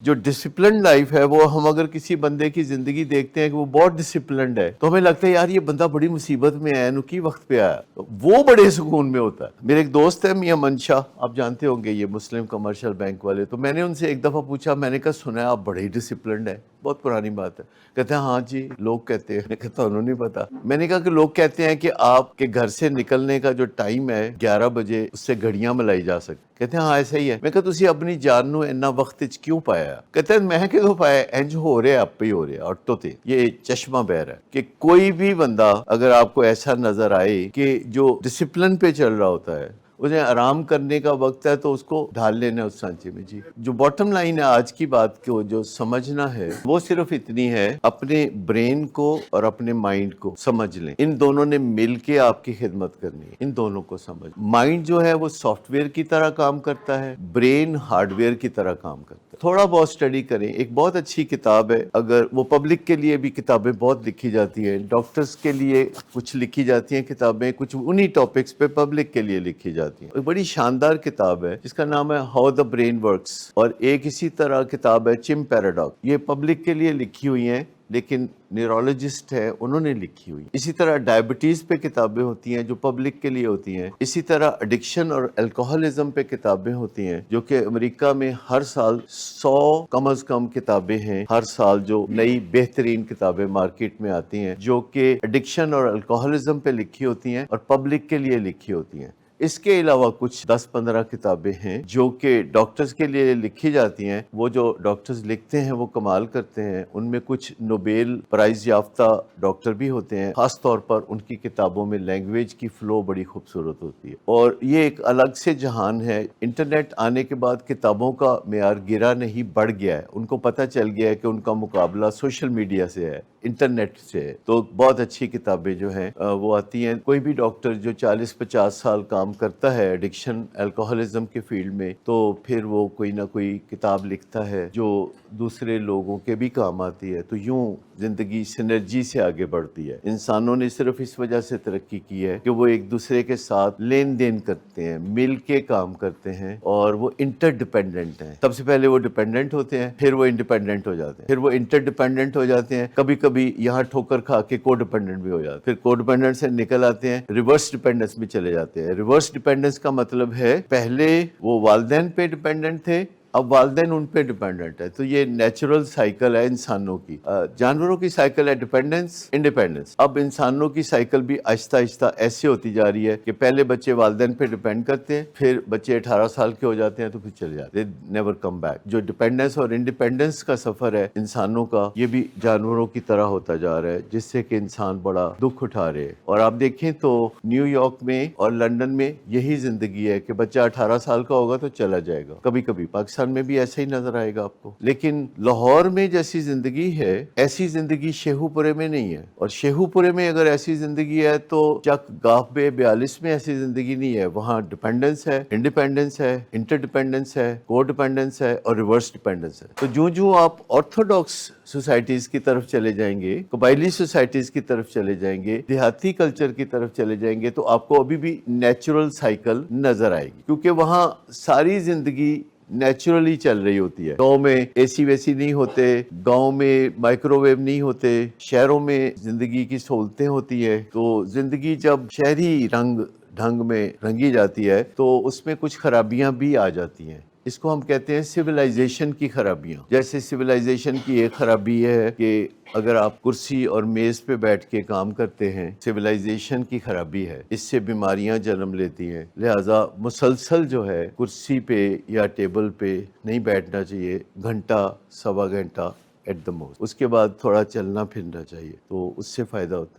جو discipline life है वो हम अगर किसी बंदे की जिंदगी देखते हैं कि वो बहुत डिसिप्लिन्ड है तो हमें लगता है यार ये बंदा बड़ी मुसीबत में है नु की वक्त पे आया तो वो बड़े सुकून में होता है। मेरे एक दोस्त है मियां मंशा, आप जानते होंगे ये मुस्लिम कमर्शियल बैंक वाले, तो मैंने उनसे एक दफा पूछा, मैंने कहा सुना है आप बड़े ही डिसिप्लिन्ड है, बहुत पुरानी बात है। कहते हैं हाँ जी लोग कहते हैं। मैंने कहा उन्होंने नहीं पता। मैंने कहा कि लोग कहते हैं कि आपके घर से निकलने का जो टाइम है 11 बजे उससे घड़ियां मिलाई जा सकती। कहते हैं हाँ ऐसा ही है। मैं कहा तुसी अपनी जान नू इन्ना वक्त च क्यों पाया? कहते हैं मैं क्यों पाया, इंज हो रहा आप ही हो रहा ऑटो ते, ये चश्मा बहर है कि कोई भी बंदा अगर आपको ऐसा नजर आए कि जो डिसिप्लिन पे चल रहा होता है, उन्हें आराम करने का वक्त है तो उसको ढाल लेना उस सांचे में। जी जो बॉटम लाइन है आज की बात को जो समझना है वो सिर्फ इतनी है, अपने ब्रेन को और अपने माइंड को समझ लें। इन दोनों ने मिल के आपकी खिदमत करनी है, इन दोनों को समझ। माइंड जो है वो सॉफ्टवेयर की तरह काम करता है, ब्रेन हार्डवेयर की तरह काम करता है। थोड़ा बहुत स्टडी करें। एक बहुत अच्छी किताब है, अगर वो पब्लिक के लिए भी किताबें बहुत लिखी जाती हैं, डॉक्टर्स के लिए कुछ लिखी जाती हैं किताबें, कुछ उन्हीं टॉपिक्स पे पब्लिक के लिए लिखी जाती हैं। एक बड़ी शानदार किताब है जिसका नाम है हाउ द ब्रेन वर्क्स, और एक इसी तरह किताब है चिम पैराडॉक्स। ये पब्लिक के लिए लिखी हुई हैं लेकिन न्यूरोलॉजिस्ट है उन्होंने लिखी हुई। इसी तरह डायबिटीज पे किताबें होती हैं जो पब्लिक के लिए होती हैं। इसी तरह एडिक्शन और अल्कोहलिज्म पे किताबें होती हैं जो कि अमेरिका में हर साल 100 कम से कम किताबें हैं हर साल जो नई बेहतरीन किताबें मार्केट में आती हैं जो कि एडिक्शन और अल्कोहलिज्म पे लिखी होती हैं और पब्लिक के लिए लिखी होती हैं। इसके अलावा कुछ 10-15 किताबें हैं जो कि डॉक्टर्स के लिए लिखी जाती हैं। वो जो डॉक्टर्स लिखते हैं वो कमाल करते हैं, उनमें कुछ नोबेल प्राइज याफ्ता डॉक्टर भी होते हैं। खास तौर पर उनकी किताबों में लैंग्वेज की फ्लो बड़ी खूबसूरत होती है और ये एक अलग से जहान है। इंटरनेट आने के बाद किताबों का मेयार गिरा नहीं बढ़ गया है। उनको पता चल गया है कि उनका मुकाबला सोशल मीडिया से है, इंटरनेट से है। तो बहुत अच्छी किताबें जो हैं वो आती हैं। कोई भी डॉक्टर जो 40-50 साल काम करता है एडिक्शन अल्कोहलिज्म के फील्ड में, तो फिर वो कोई ना कोई किताब लिखता है जो दूसरे लोगों के भी काम आती है। तो यूं जिंदगी सिनर्जी से आगे बढ़ती है। इंसानों ने सिर्फ इस वजह से तरक्की की है कि वो एक दूसरे के साथ लेन देन करते हैं, मिल के काम करते हैं और वो इंटरडिपेंडेंट हैं। सबसे पहले वो डिपेंडेंट होते हैं, फिर वो इंडिपेंडेंट हो जाते हैं, फिर वो इंटरडिपेंडेंट हो जाते हैं, कभी कभी यहाँ ठोकर खा के को डिपेंडेंट भी हो जाते हैं, फिर को डिपेंडेंट से निकल आते हैं, रिवर्स डिपेंडेंस में चले जाते हैं। रिवर्स डिपेंडेंस का मतलब है पहले वो वालिदैन पे डिपेंडेंट थे, अब वालिदैन उन पे डिपेंडेंट है। तो ये नेचुरल साइकिल है इंसानों की। जानवरों की साइकिल है डिपेंडेंस इंडिपेंडेंस। अब इंसानों की साइकिल भी आहिस्ता आहिस्ता ऐसे होती जा रही है कि पहले बच्चे वालिदैन पे डिपेंड करते हैं, फिर बच्चे 18 साल के हो जाते हैं तो फिर चले जाते हैं, नेवर कम बैक। जो डिपेंडेंस और इंडिपेंडेंस का सफर है इंसानों का, ये भी जानवरों की तरह होता जा रहा है, जिससे कि इंसान बड़ा दुख उठा रहे हैं। और आप देखें तो न्यूयॉर्क में और लंदन में यही जिंदगी है कि बच्चा 18 साल का होगा तो चला जाएगा। कभी कभी पाकिस्तान में भी ऐसा ही नजर आएगा आपको। लेकिन लाहौर में जैसी जिंदगी है ऐसी जिंदगी शेखुपुरे में नहीं है, और शेखुपुरे में अगर ऐसी जिंदगी है तो चक गाफ बे 42 में ऐसी जिंदगी नहीं है। वहाँ डिपेंडेंस है, इंडिपेंडेंस है, इंटरडिपेंडेंस है, को डिपेंडेंस है और रिवर्स डिपेंडेंस है। तो जो जो आप ऑर्थोडॉक्स सोसाइटीज की तरफ चले जाएंगे, कबायली सोसाइटीज की तरफ चले जाएंगे, देहाती कल्चर की तरफ चले जाएंगे, तो आपको अभी भी नेचुरल साइकिल नजर आएगी, क्योंकि वहाँ सारी जिंदगी नेचुरली चल रही होती है। गांव में एसी वैसी नहीं होते, गांव में माइक्रोवेव नहीं होते, शहरों में जिंदगी की सहूलतें होती है। तो जिंदगी जब शहरी रंग ढंग में रंगी जाती है तो उसमें कुछ खराबियां भी आ जाती हैं। इसको हम कहते हैं सिविलाइजेशन की खराबियां। जैसे सिविलाइजेशन की एक खराबी है कि अगर आप कुर्सी और मेज पे बैठ के काम करते हैं, सिविलाइजेशन की खराबी है, इससे बीमारियां जन्म लेती हैं। लिहाजा मुसलसल जो है कुर्सी पे या टेबल पे नहीं बैठना चाहिए, घंटा सवा घंटा एट द मोस्ट। उसके बाद थोड़ा चलना फिरना चाहिए, तो उससे फायदा होता है।